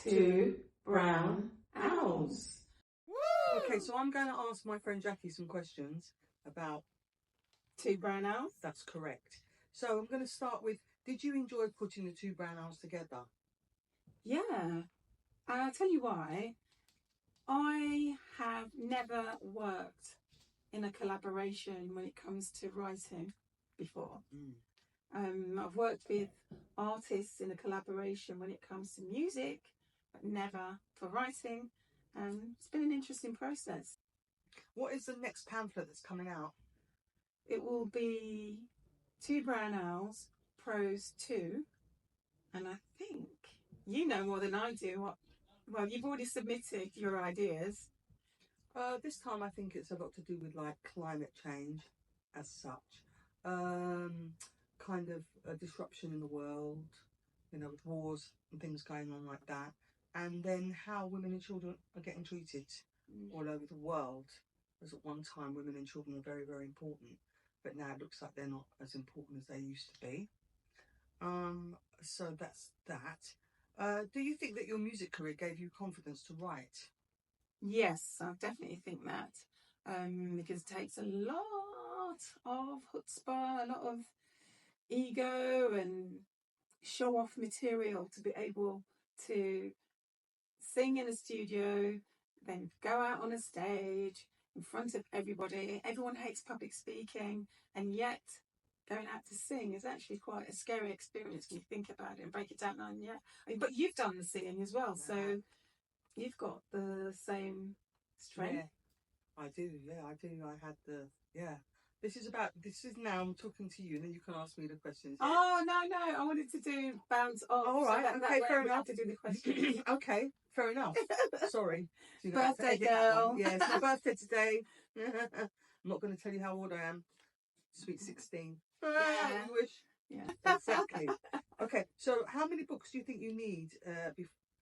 two brown owls. Okay, so I'm going to ask my friend Jackie some questions about Two brown owls? That's correct. So I'm going to start with, did you enjoy putting the two brown owls together? Yeah. And I'll tell you why. I have never worked in a collaboration when it comes to writing before. I've worked with artists in a collaboration when it comes to music, but never for writing. It's been an interesting process. What is the next pamphlet that's coming out? It will be Two Brown Owls, Prose 2. And I think you know more than I do. Well, you've already submitted your ideas. This time I think it's a lot to do with like climate change as such. Kind of a disruption in the world, you know, with wars and things going on like that. And then how women and children are getting treated all over the world. As at one time, women and children were very, very important. But now it looks like they're not as important as they used to be. So that's that. Do you think that your music career gave you confidence to write? Yes, I definitely think that. Because it takes a lot of chutzpah, a lot of ego and show off material to be able to sing in a studio, then go out on a stage in front of everybody. Everyone hates public speaking, and yet going out to sing is actually quite a scary experience when you think about it and break it down. And but you've done the singing as well, so you've got the same strength. Yeah, I do. I had the This is now I'm talking to you, and then you can ask me the questions. Yeah? Oh no, I wanted to do bounce off. All right, so okay, fair enough. Have to do the questions. Okay, fair enough. Sorry. So birthday girl. Yeah, it's my birthday today. I'm not going to tell you how old I am. Sweet 16. Yeah. I wish. Yeah. Exactly. Okay, so how many books do you think you need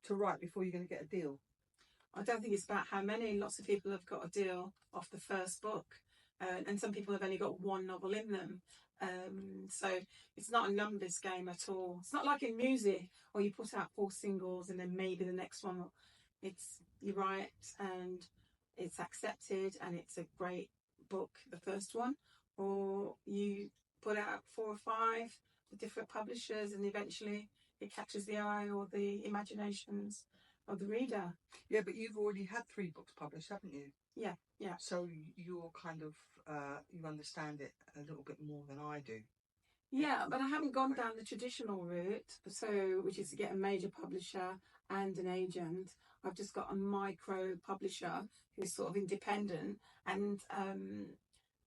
to write before you're going to get a deal? I don't think it's about how many. Lots of people have got a deal off the first book. And some people have only got one novel in them. So it's not a numbers game at all. It's not like in music where you put out 4 singles and then maybe the next one. It's you write and it's accepted and it's a great book, the first one. Or you put out 4 or 5 with different publishers and eventually it catches the eye or the imaginations of the reader. Yeah, but you've already had 3 books published, haven't you? Yeah. So you're kind of, you understand it a little bit more than I do. Yeah, but I haven't gone down the traditional route, which is to get a major publisher and an agent. I've just got a micro publisher who's sort of independent, and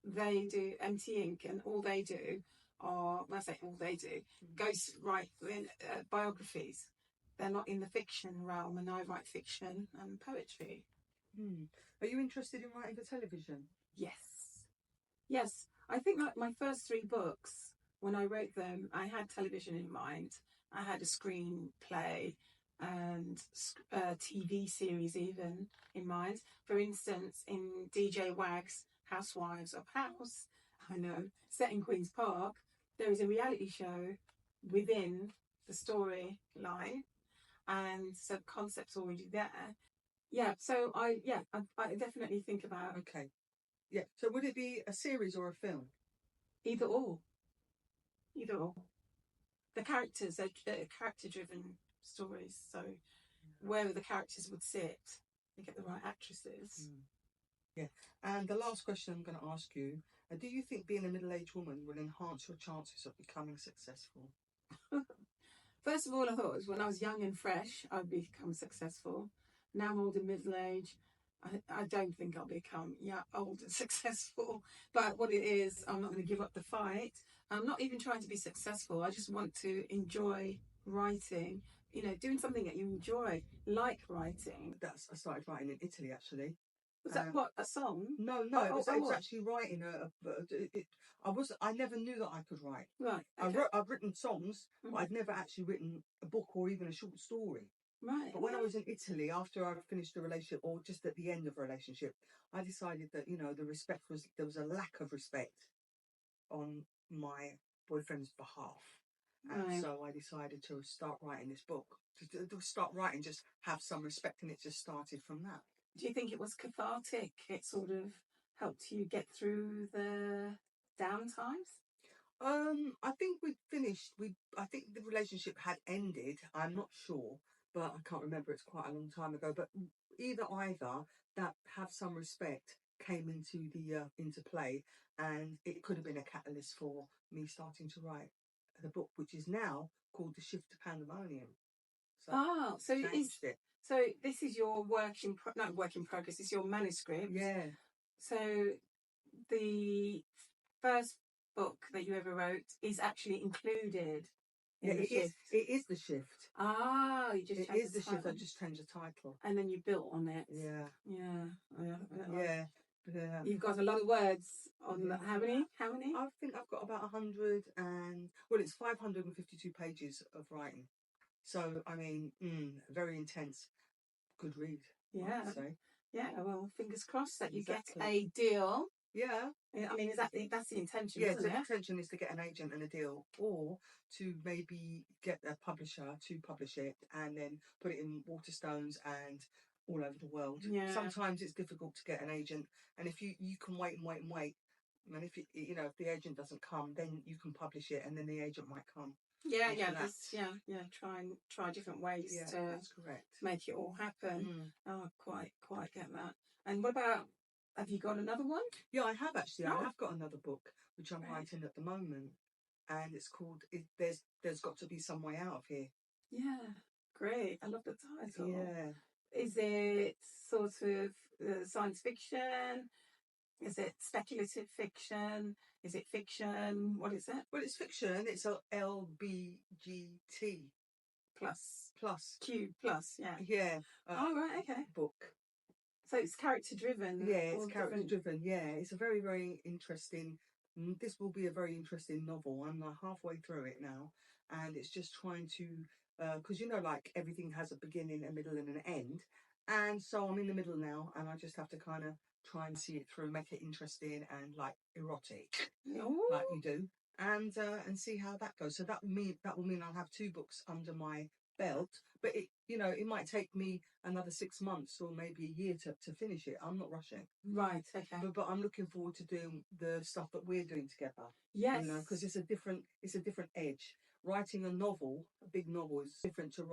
they do MT Inc. and all they do are, when I say all they do, goes write biographies. They're not in the fiction realm, and I write fiction and poetry. Are you interested in writing for television? Yes. I think like my first 3 books, when I wrote them, I had television in mind. I had a screenplay and a TV series even in mind. For instance, in DJ Wag's Housewives of House, I know, set in Queen's Park, there is a reality show within the storyline, and so the concept's already there. Yeah, so I definitely think about. Okay. Yeah. So would it be a series or a film? Either or. The characters are character-driven stories, so where the characters would sit, you get the right actresses. Yeah. And the last question I'm going to ask you, do you think being a middle-aged woman will enhance your chances of becoming successful? First of all, I thought it was when I was young and fresh, I'd become successful. Now I'm old and middle-aged. I don't think I'll become old and successful. But what it is, I'm not going to give up the fight. I'm not even trying to be successful. I just want to enjoy writing, doing something that you enjoy, like writing. I started writing in Italy, actually. Was that what, a song? No, it was actually writing I never knew that I could write. Right. Okay. I've written songs, but I'd never actually written a book or even a short story. Right. But when I was in Italy, after I finished a relationship, or just at the end of a relationship, I decided that, there was a lack of respect on my boyfriend's behalf. And Right. so I decided to start writing this book. To start writing, just have some respect, and it just started from that. Do you think it was cathartic? It sort of helped you get through the down times? I think we finished. I think the relationship had ended. I'm not sure, but I can't remember. It's quite a long time ago. But either that have some respect came into play, and it could have been a catalyst for me starting to write the book, which is now called The Shift to Pandemonium. So Changed it. So this is your not work in progress. It's your manuscript. Yeah. So the first book that you ever wrote is actually included in The Shift. It is The Shift. You just it is The Shift. I just changed the title, and then you built on it. Yeah. You've got a lot of words on that. How many? I think I've got about 100 and it's 552 pages of writing. So I mean, very intense. Good read. Yeah. I'd say. Yeah. Well, fingers crossed that you get a deal. Yeah. I mean, that's the intention. Yeah, isn't the it? intention is to get an agent and a deal, or to maybe get a publisher to publish it and then put it in Waterstones and all over the world. Yeah. Sometimes it's difficult to get an agent, and if you can wait, and if if the agent doesn't come, then you can publish it, and then the agent might come. Yeah. Try different ways to that's correct. Make it all happen. Oh, quite get that. And what about? Have you got another one? Yeah, I have actually. I have got another book which I'm writing at the moment, and it's called There's Got to Be Some Way Out of Here. Yeah, great. I love the title. Yeah. Is it sort of science fiction? Is it speculative fiction? Is it fiction? What is it? Well, it's fiction. It's a LBGT plus Q plus. Yeah. Yeah. Right. Okay. Book. So it's character driven. Yeah, it's character driven. Yeah, it's a very, very interesting. This will be a very interesting novel. I'm like halfway through it now, and it's just trying to, because like everything has a beginning, a middle, and an end, and so I'm in the middle now, and I just have to kind of try and see it through, make it interesting and like erotic, like you do, and see how that goes. So that will mean I'll have 2 books under my belt, but it might take me another 6 months or maybe a year to finish it. I'm not rushing. Right. Okay. But I'm looking forward to doing the stuff that we're doing together. Yes. Because it's a different edge. Writing a novel, a big novel, is different to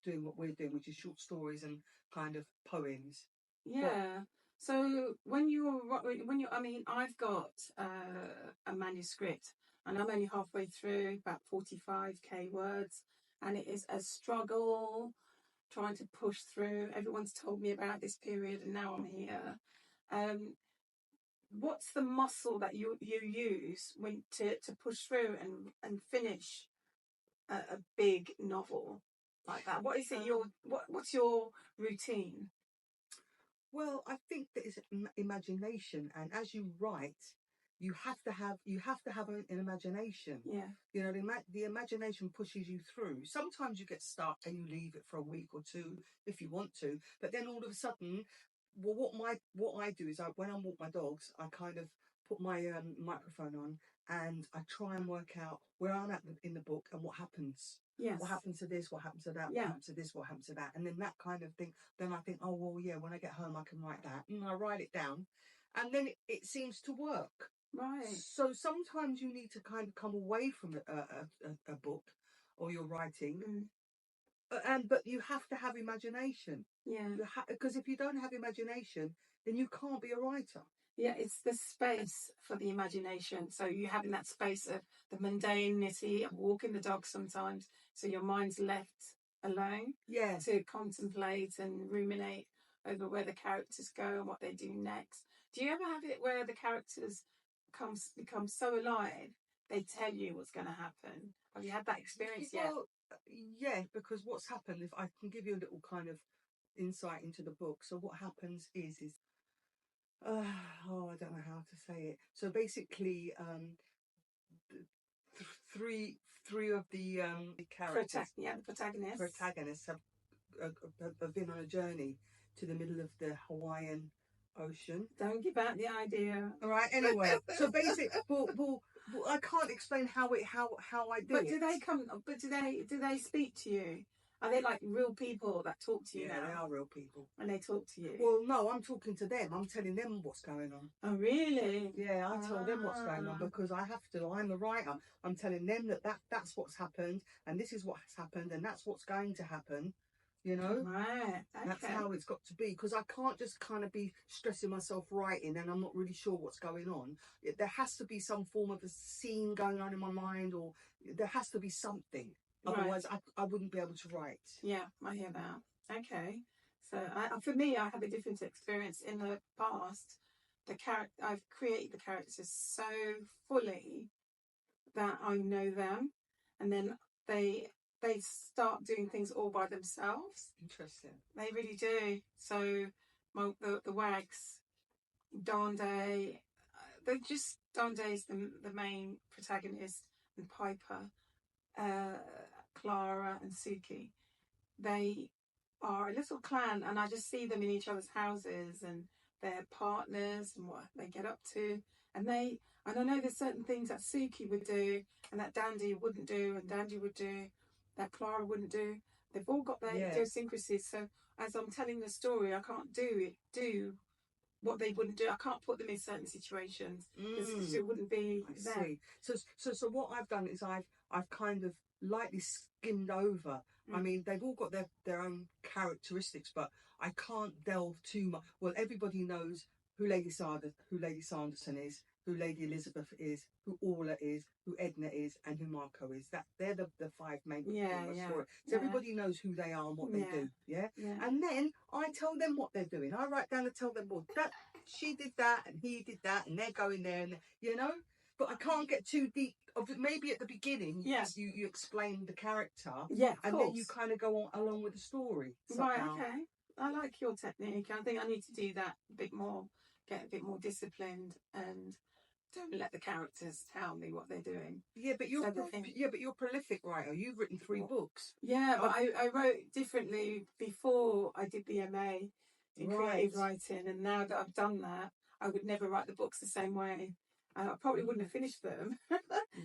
doing what we're doing, which is short stories and kind of poems. Yeah. So I've got a manuscript, and I'm only halfway through, about 45k words, and it is a struggle trying to push through. Everyone's told me about this period, and now I'm here. What's the muscle that you use when to push through and finish a big novel like that? What is it? What's your routine? Well, I think that it's imagination, and as you write, you have to have an imagination. Yeah. The imagination pushes you through. Sometimes you get stuck and you leave it for a week or 2 if you want to, but then all of a sudden, what I do is when I walk my dogs, I kind of put my microphone on and I try and work out where I'm at in the book and what happens. Yes. What happens to this? What happens to that? Yeah. What happens to this? What happens to that? And then that kind of thing. Then I think, oh well, yeah. When I get home, I can write that, and I write it down, and then it seems to work. Right. So sometimes you need to kind of come away from a book or your writing, but you have to have imagination. Yeah. Because if you don't have imagination, then you can't be a writer. Yeah, it's the space for the imagination. So you having that space of the mundanity of walking the dog sometimes, so your mind's left alone. Yeah. To contemplate and ruminate over where the characters go and what they do next. Do you ever have it where the characters become so alive they tell you what's going to happen? Have you had that experience yet? Well, yeah, because what's happened, if I can give you a little kind of insight into the book. So what happens is I don't know how to say it. So basically, three of the characters, the protagonists have been on a journey to the middle of the Hawaiian Ocean. Don't give out the idea. All right. Anyway, so basically, Well, I can't explain how I do But it. do they come? But do they speak to you? Are they like real people that talk to you Yeah, now? they are real people. And they talk to you? Well, no, I'm talking to them. I'm telling them what's going on. Oh, really? Yeah, I tell them what's going on because I have to. I'm the writer. I'm telling them that's what's happened and this is what has happened and that's what's going to happen. You know? Right. Okay. That's how it's got to be because I can't just kind of be stressing myself writing and I'm not really sure what's going on. There has to be some form of a scene going on in my mind, or there has to be something. Otherwise, I wouldn't be able to write. Yeah, I hear that. Okay. So for me, I have a different experience. In the past, I've created the characters so fully that I know them, and then they start doing things all by themselves. Interesting. They really do. So the Wags, Dande, Dande is the main protagonist, and Piper, Clara, and Suki. They are a little clan, and I just see them in each other's houses and their partners and what they get up to. And I know there's certain things that Suki would do and that Dandy wouldn't do, and Dandy would do that Clara wouldn't do. They've all got their idiosyncrasies. So as I'm telling the story, I can't do what they wouldn't do. I can't put them in certain situations because it wouldn't be them. So what I've done is I've kind of lightly skimmed over. I mean, they've all got their own characteristics, but I can't delve too much. Well, everybody knows who Lady Sanderson is, who Lady Elizabeth is, who Orla is, who Edna is, and who Marco is. They're the five main people in the story. So everybody knows who they are and what they do. Yeah? And then I tell them what they're doing. I write down and tell them, well, that she did that and he did that, and they're going there, and you know. But I can't get too deep. Maybe at the beginning, you explain the character, and then you kind of go on along with the story. Somehow. Right, okay. I like your technique. I think I need to do that a bit more, get a bit more disciplined, and don't let the characters tell me what they're doing. Yeah, but you're a prolific writer. You've written 3 books. Yeah, but I wrote differently before I did the MA in creative writing, and now that I've done that, I would never write the books the same way. I probably wouldn't have finished them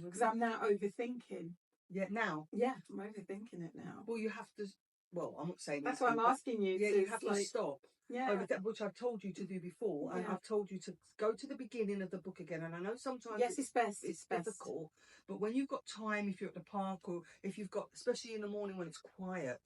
because I'm now overthinking. Yeah, now? Yeah, I'm overthinking it now. Well, you have to... Well, I'm not saying... That's why I'm asking you. Yeah, you have to stop. Yeah. Which I've told you to do before. And I've told you to go to the beginning of the book again. And I know sometimes... Yes, it's best. It's difficult. But when you've got time, if you're at the park, or if you've got... Especially in the morning when it's quiet,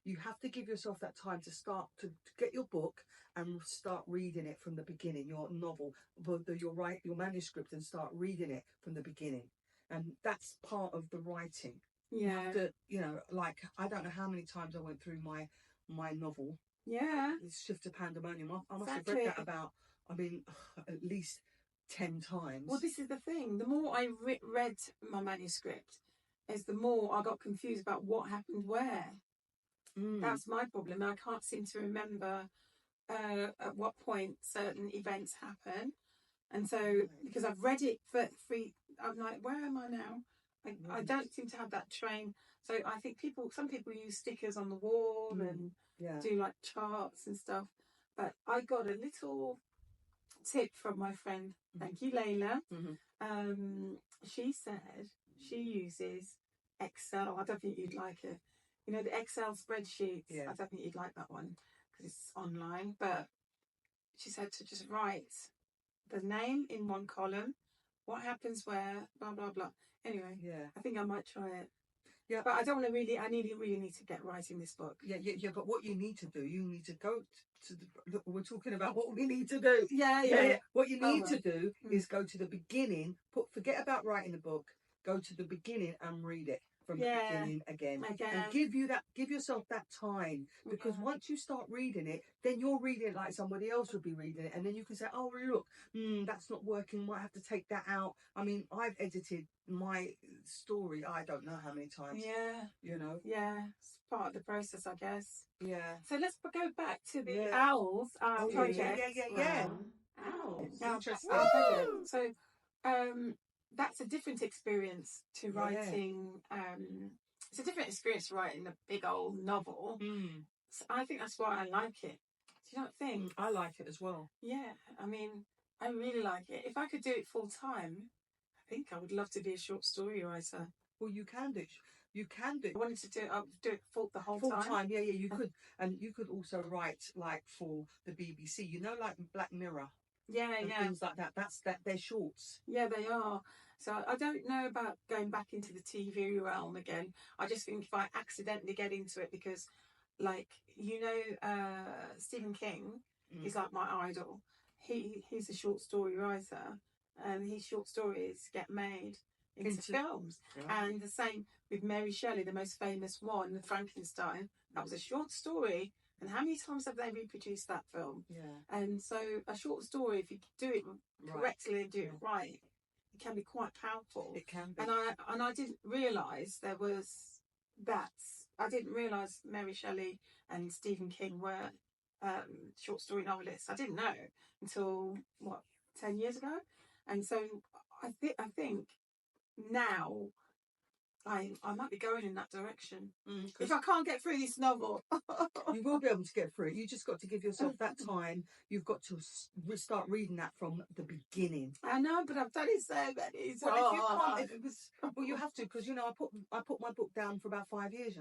you have to give yourself that time to start to get your book and start reading it from the beginning, your novel, your manuscript, and start reading it from the beginning. And that's part of the writing. Yeah. You know, like, I don't know how many times I went through my novel. Yeah. It's Shift to Pandemonium. I must have read that about, at least 10 times. Well, this is the thing. The more I read my manuscript, is the more I got confused about what happened where. That's my problem. I can't seem to remember at what point certain events happen. And so, because I've read it for free, I'm like, where am I now? I don't seem to have that train. So I think some people use stickers on the wall and do like charts and stuff. But I got a little tip from my friend, thank you, Layla. She said she uses Excel. I don't think you'd like it. You know, the Excel spreadsheets. I don't think you'd like that one because it's online. But she said to just write the name in one column, what happens where, blah, blah, blah. Anyway, I think I might try it. Yeah. But I don't want to really, I really need to get writing this book. Yeah, but what you need to do, you need to go to look, we're talking about what we need to do. Yeah. What you need to do is go to the beginning, forget about writing the book, go to the beginning and read it from the beginning again. And give yourself that time, because once you start reading it, then you're reading it like somebody else would be reading it, and then you can say, oh look, that's not working, might have to take that out. I mean, I've edited my story I don't know how many times. You know. It's part of the process, I guess. So let's go back to the owls project. Owls. Interesting. So that's a different experience to writing. It's a different experience writing a big old novel. So I think that's why I like it. Do you not think? I like it as well. Yeah, I mean, I really like it. If I could do it full time, think I would love to be a short story writer. Well, you can do. You can do. I wanted to do it. I would do it the whole Full time. time, yeah, you could, and you could also write like for the BBC. You know, like Black Mirror. Yeah, and things like that. They're shorts. Yeah, they are. So I don't know about going back into the TV realm again. I just think if I accidentally get into it, because, like, Stephen King is like my idol. He's a short story writer, and his short stories get made into films. Yeah. And the same with Mary Shelley, the most famous one, the Frankenstein. That was a short story. And how many times have they reproduced that film? Yeah. And so a short story, if you do it correctly and do it right, it can be quite powerful. It can be. And I didn't realise there was that. I didn't realise Mary Shelley and Stephen King were short story novelists. I didn't know until 10 years ago. And so I think now I might be going in that direction. If I can't get through this novel. You will be able to get through it. You just got to give yourself that time. You've got to start reading that from the beginning. I know, but I've done it so many times. Well, well, you have to, because, I put my book down for about 5 years,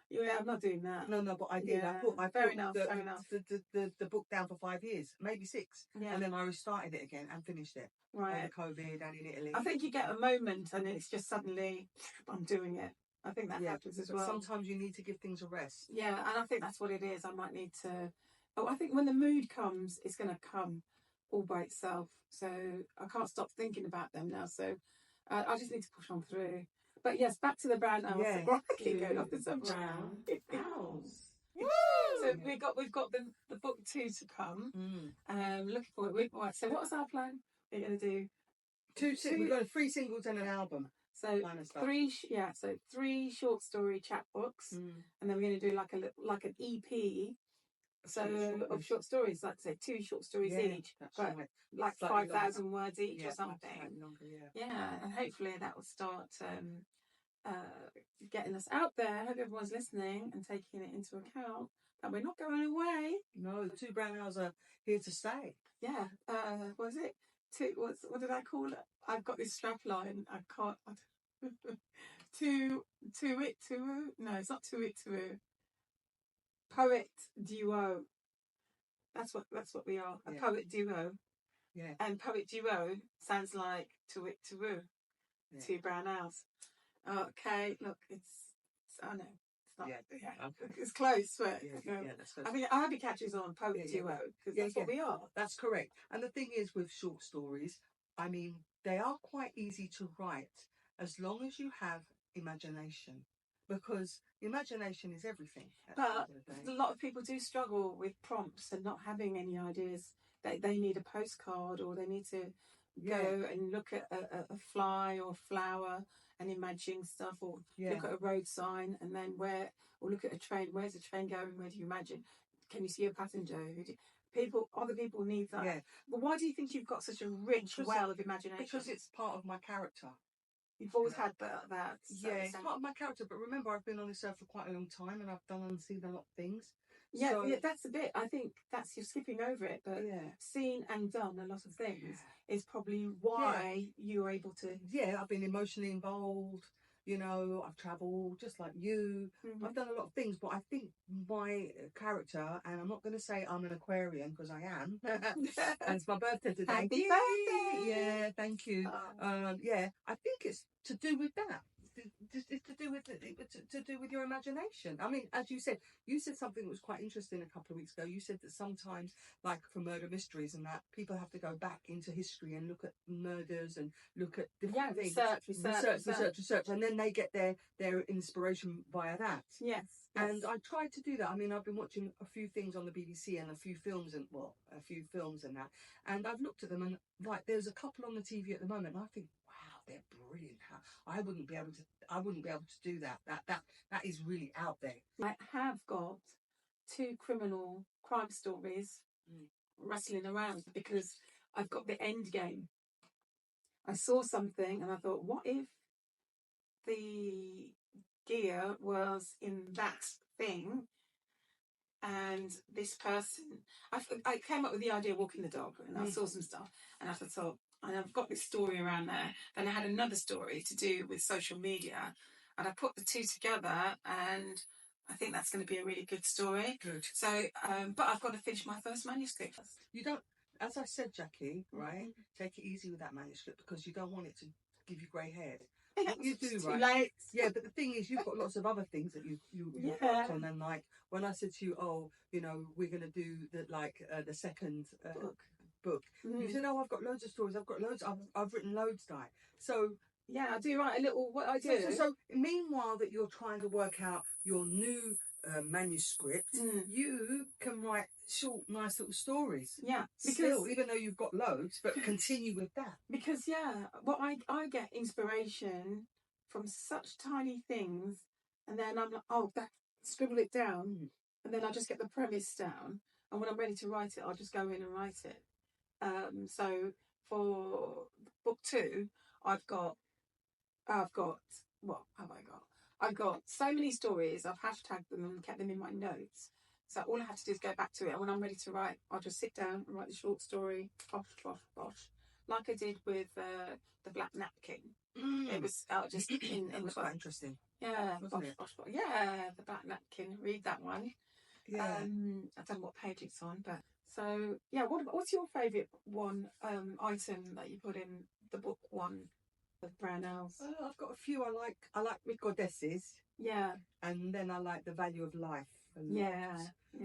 Yeah, I'm not doing that. No, but I did. Yeah. I put fair enough. the book down for 5 years, maybe 6. Yeah. And then I restarted it again and finished it. Right. Over COVID and in Italy. I think you get a moment and it's just suddenly, I'm doing it. I think that happens as well. Sometimes you need to give things a rest. Yeah, and I think that's what it is. I might need to... I think when the mood comes, it's going to come all by itself. So I can't stop thinking about them now. So I just need to push on through. But yes, back to the brown owls. Yeah. I keep going off the subject. Brown owls. So we've got the book 2 to come. Looking forward. Right, so what was our plan? We're going to do we've got 3 singles and an album. So 3 short story chapbooks, and then we're going to do like an EP. So of short stories, like say 2 short stories each, but right. Like 5,000 words each or something. Longer, yeah, and hopefully that will start getting us out there. I hope everyone's listening and taking it into account that we're not going away. No, the 2 brown owls are here to stay. Yeah. What is it? What did I call it? I've got this strap line. I can't. No, it's not to it. Poet duo. That's what we are. A poet duo. Yeah. And poet duo sounds like to it to woo. 2 brown owls. Okay, look, I know. It's not. Yeah. It's close, but that's close. I mean, I hope it catches on, poet duo, because that's what we are. That's correct. And the thing is with short stories, I mean, they are quite easy to write as long as you have imagination, because imagination is everything. But a lot of people do struggle with prompts and not having any ideas. They need a postcard, or they need to go and look at a fly or flower and imagine stuff, or look at a road sign and then look at a train. Where's the train going? Where do you imagine? Can you see a passenger? Other people need that. Yeah. But why do you think you've got such a rich well of imagination? Because it's part of my character. You've always had that. It's part of my character. But remember, I've been on this earth for quite a long time, and I've done and seen a lot of things. Yeah, that's a bit. I think you're skipping over it, but seen and done a lot of things is probably why you're able to. Yeah, I've been emotionally involved. I've travelled just like you. I've done a lot of things, but I think my character, and I'm not going to say I'm an Aquarian because I am, and it's my birthday today. Happy birthday! Yeah, thank you. I think it's to do with that. It's to do with your imagination. I mean, as you said something that was quite interesting a couple of weeks ago. You said that sometimes, like for murder mysteries and that, people have to go back into history and look at murders and look at different things. Research, and then they get their inspiration via that. Yes. And I tried to do that. I mean, I've been watching a few things on the BBC and a few films and that, and I've looked at them, and like there's a couple on the TV at the moment, and I think, they're brilliant. I wouldn't be able to do that. That is really out there. I have got 2 crime stories wrestling around because I've got the end game. I saw something and I thought, what if the gear was in that thing? And this person, I came up with the idea of walking the dog, and I saw some stuff, and I thought, and I've got this story around there. Then I had another story to do with social media, and I put the two together, and I think that's going to be a really good story. Good. So, but I've got to finish my first manuscript first. You don't, as I said, Jackie, right? Take it easy with that manuscript because you don't want it to give you grey hair. What you do, right? Late. Yeah, but the thing is, you've got lots of other things that you worked on, and like when I said to you, oh, you know, we're gonna do the second book. You said, oh, I've got loads of stories. I've got loads. I've written loads, like so. Yeah, I do write a little. What I do. So meanwhile that you're trying to work out your new manuscript, you can write short, nice little stories. Yeah, because still, even though you've got loads, but continue with that. Because what I get inspiration from such tiny things, and then I'm like, oh, scribble it down, and then I just get the premise down, and when I'm ready to write it, I'll just go in and write it. So for book 2, I've got what have I got? I've got so many stories. I've hashtagged them and kept them in my notes. So all I have to do is go back to it, and when I'm ready to write, I'll just sit down and write the short story. Bosh. Like I did with the Black Napkin. It was just in. It was quite interesting. Yeah, bosh. Yeah, the Black Napkin. Read that one. Yeah. I don't know what page it's on, but so yeah. What's your favourite one item that you put in the book 1? The brown owls. I've got a few. I like with goddesses. Yeah. And then I like the value of life. Yeah.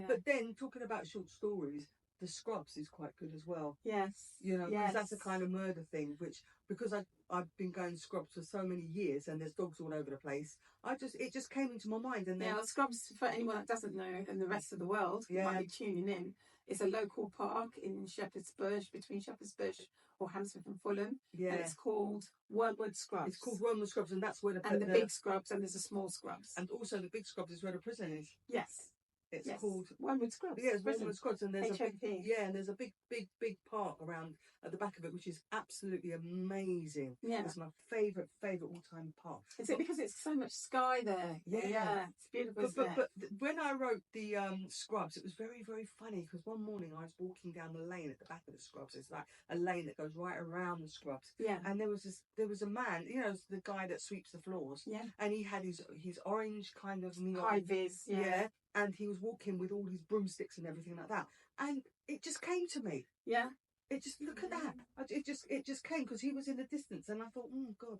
But then talking about short stories, the Scrubs is quite good as well. Yes. You know, because that's a kind of murder thing, which because I've been going Scrubs for so many years, and there's dogs all over the place. It just came into my mind, and then Scrubs, for anyone that doesn't know, and the rest of the world who might be tuning in, it's a local park in Shepherd's Bush, between Shepherd's Bush or Hammersmith and Fulham. Yeah. And it's called Wormwood Scrubs. It's called Wormwood Scrubs, and that's where the big Scrubs, and there's a small Scrubs. And also the big Scrubs is where the prison is. Yes. It's called Wormwood Scrubs. Yeah, it's Wormwood Scrubs, and there's and there's a big park around at the back of it, which is absolutely amazing. Yeah, it's my favourite all-time park. Is it because it's so much sky there? Yeah, it's beautiful. But when I wrote the Scrubs, it was very, very funny because one morning I was walking down the lane at the back of the Scrubs. It's like a lane that goes right around the Scrubs. Yeah, and there was a man, you know, the guy that sweeps the floors. Yeah, and he had his orange kind of neon high vis. Yeah. And he was walking with all his broomsticks and everything like that. And it just came to me. Yeah. It just, look at that. It just came because he was in the distance. And I thought, oh, God,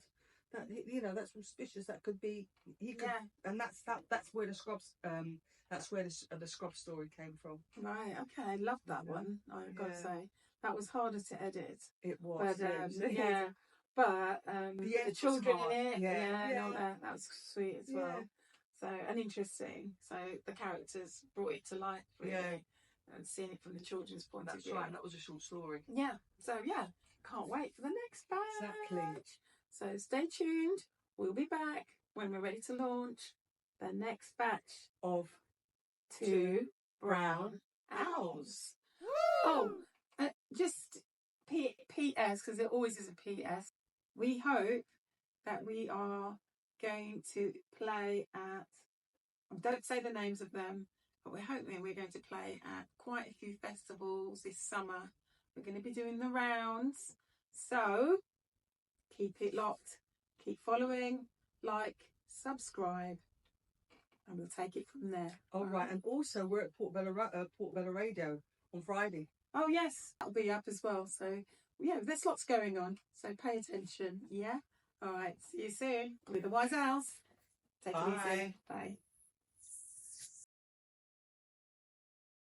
that, you know, that's suspicious. That could be, he could, and that's where the Scrubs, that's where the Scrubs story came from. Right, okay. I love that one, I've got to say. That was harder to edit. It was. But, but the children in it, and all that was sweet as well. So, and interesting. So the characters brought it to life, really, and seeing it from the children's point of view. That's right. That was a short story. Yeah. So can't wait for the next batch. Exactly. So stay tuned. We'll be back when we're ready to launch the next batch of 2 Brown Owls. Oh, just P.S. because there always is a P.S. We hope that we are going to play at, don't say the names of them, but we're hoping we're going to play at quite a few festivals this summer. We're going to be doing the rounds, so keep it locked, keep following, like, subscribe, and we'll take it from there. All right, and also we're at Port Vella Radio on Friday. Oh yes, that'll be up as well. So there's lots going on, so pay attention. Yeah. All right, see you soon with the Wise Owls. Take it easy. Bye.